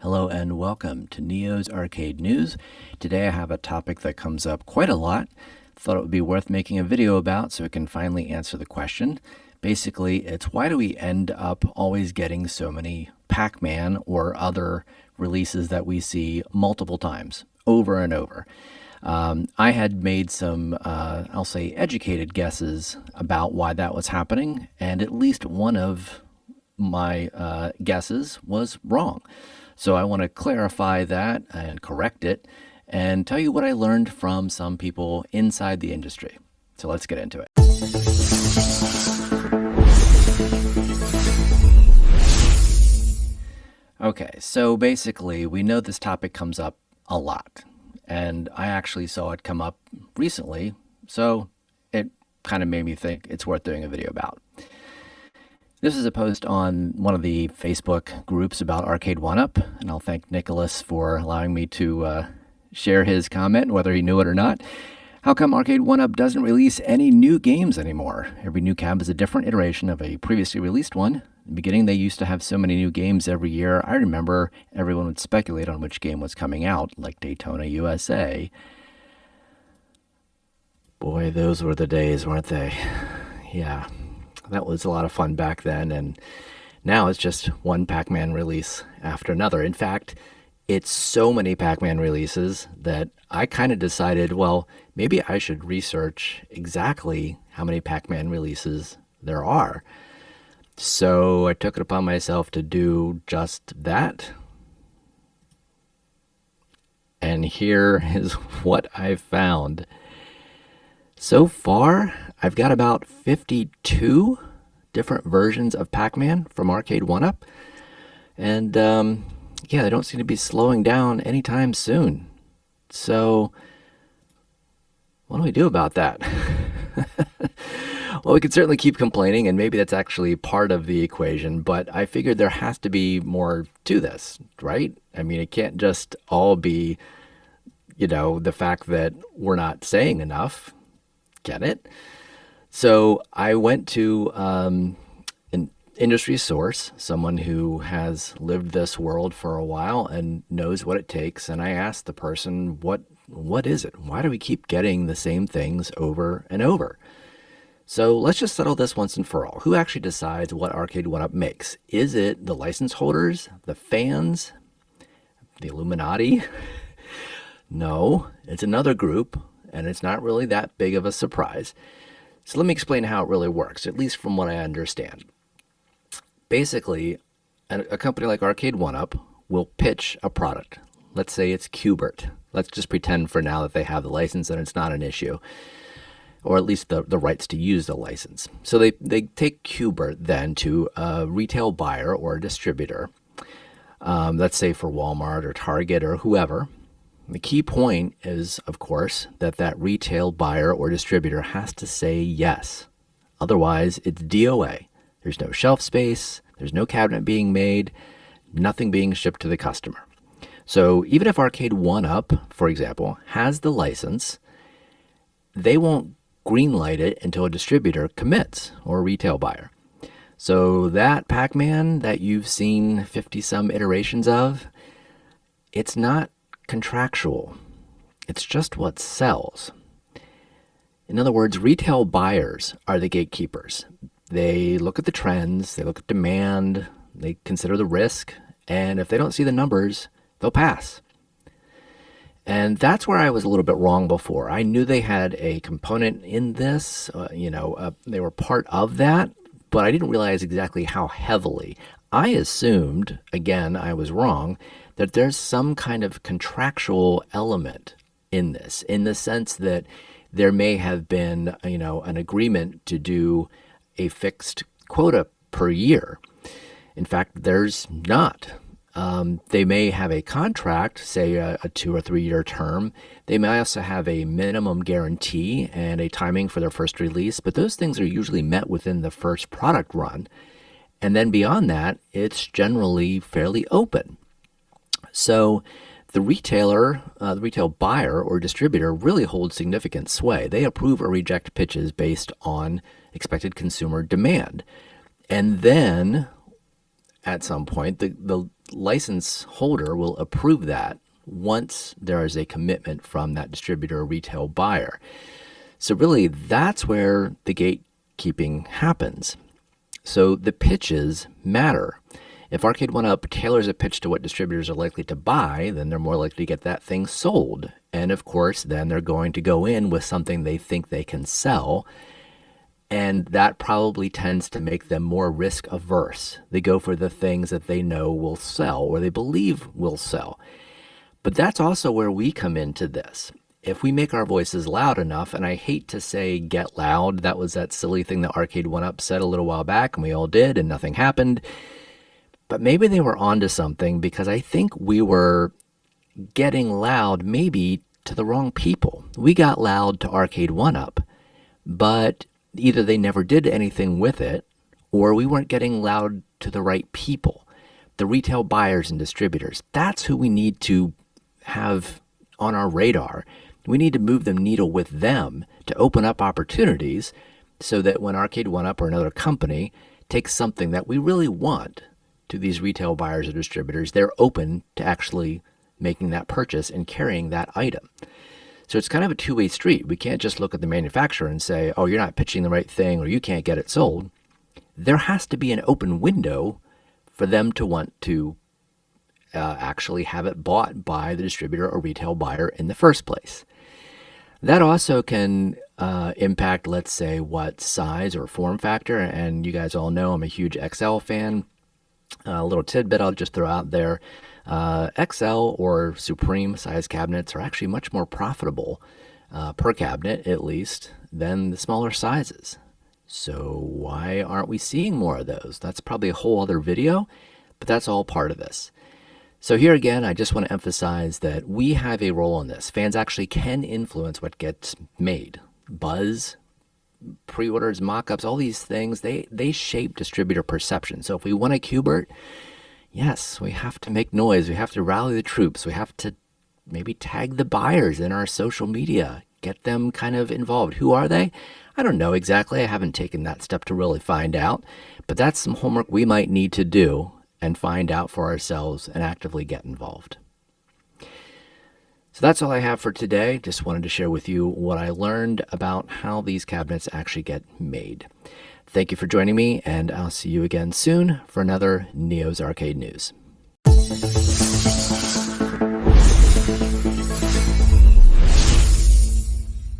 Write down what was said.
Hello and welcome to Neo's Arcade News. Today I have a topic that comes up quite a lot. Thought it would be worth making a video about so we can finally answer the question. Basically, it's why do we end up always getting so many Pac-Man or other releases that we see multiple times, over and over? I had made some, I'll say, educated guesses about why that was happening, and at least one of my guesses was wrong. So I want to clarify that and correct it and tell you what I learned from some people inside the industry. So let's get into it. Okay, so basically we know this topic comes up a lot, and I actually saw it come up recently, so it kind of made me think it's worth doing a video about. This is a post on one of the Facebook groups about Arcade 1-Up, and I'll thank Nicholas for allowing me to share his comment, whether he knew it or not. How come Arcade 1-Up doesn't release any new games anymore? Every new cab is a different iteration of a previously released one. In the beginning, they used to have so many new games every year. I remember everyone would speculate on which game was coming out, like Daytona USA. Boy, those were the days, weren't they? Yeah. That was a lot of fun back then, and now it's just one Pac-Man release after another. In fact, it's so many Pac-Man releases that I kind of decided, well, maybe I should research exactly how many Pac-Man releases there are. So I took it upon myself to do just that. And here is what I found. So far, I've got about 52 different versions of Pac-Man from Arcade 1-Up. And yeah, they don't seem to be slowing down anytime soon. So what do we do about that? Well, we could certainly keep complaining, and maybe that's actually part of the equation, but I figured there has to be more to this, right? I mean, it can't just all be, the fact that we're not saying enough. Get it? So I went to an industry source, someone who has lived this world for a while and knows what it takes, and I asked the person, what is it? Why do we keep getting the same things over and over? So let's just settle this once and for all. Who actually decides what Arcade 1-Up makes? Is it the license holders, the fans, the Illuminati? No, it's another group. And it's not really that big of a surprise. So let me explain how it really works, at least from what I understand. Basically, a company like Arcade 1-Up will pitch a product. Let's say it's Qbert. Let's just pretend for now that they have the license and it's not an issue, or at least the rights to use the license. So they take Qbert then to a retail buyer or a distributor, let's say for Walmart or Target or whoever. The key point is, of course, that retail buyer or distributor has to say yes. Otherwise, it's DOA. There's no shelf space, there's no cabinet being made, nothing being shipped to the customer. So even if Arcade 1-Up, for example, has the license, they won't greenlight it until a distributor commits, or a retail buyer. So that Pac-Man that you've seen 50-some iterations of, it's not contractual. It's just what sells. In other words, retail buyers are the gatekeepers. They look at the trends, they look at demand, they consider the risk, and if they don't see the numbers, they'll pass. And that's where I was a little bit wrong before. I knew they had a component in this, they were part of that, but I didn't realize exactly how heavily. I assumed, again, I was wrong, that there's some kind of contractual element in this, in the sense that there may have been, an agreement to do a fixed quota per year. In fact, there's not. They may have a contract, say a 2 or 3 year term. They may also have a minimum guarantee and a timing for their first release, but those things are usually met within the first product run. And then beyond that, it's generally fairly open. So the retailer, the retail buyer or distributor really holds significant sway. They approve or reject pitches based on expected consumer demand. And then at some point, the license holder will approve that once there is a commitment from that distributor or retail buyer. So really, that's where the gatekeeping happens. So the pitches matter. If Arcade One Up tailors a pitch to what distributors are likely to buy, then they're more likely to get that thing sold. And of course, then they're going to go in with something they think they can sell. And that probably tends to make them more risk averse. They go for the things that they know will sell or they believe will sell. But that's also where we come into this. If we make our voices loud enough, and I hate to say get loud, that was that silly thing that Arcade One Up said a little while back, and we all did, and nothing happened. But maybe they were onto something, because I think we were getting loud maybe to the wrong people. We got loud to Arcade One Up, but either they never did anything with it, or we weren't getting loud to the right people, the retail buyers and distributors. That's who we need to have on our radar. We need to move the needle with them to open up opportunities so that when Arcade One Up or another company takes something that we really want to these retail buyers or distributors, they're open to actually making that purchase and carrying that item. So it's kind of a two-way street. We can't just look at the manufacturer and say, oh, you're not pitching the right thing or you can't get it sold. There has to be an open window for them to want to actually have it bought by the distributor or retail buyer in the first place. That also can impact, let's say, what size or form factor. And you guys all know I'm a huge XL fan. A little tidbit I'll just throw out there. XL or Supreme size cabinets are actually much more profitable per cabinet, at least, than the smaller sizes. So why aren't we seeing more of those? That's probably a whole other video, but that's all part of this. So here again, I just want to emphasize that we have a role in this. Fans actually can influence what gets made. Buzz, pre-orders, mock-ups, all these things, they shape distributor perception. So if we want a Qbert, yes, we have to make noise. We have to rally the troops. We have to maybe tag the buyers in our social media, get them kind of involved. Who are they? I don't know exactly. I haven't taken that step to really find out, but that's some homework we might need to do and find out for ourselves and actively get involved. So that's all I have for today. Just wanted to share with you what I learned about how these cabinets actually get made. Thank you for joining me, and I'll see you again soon for another Neo's Arcade News.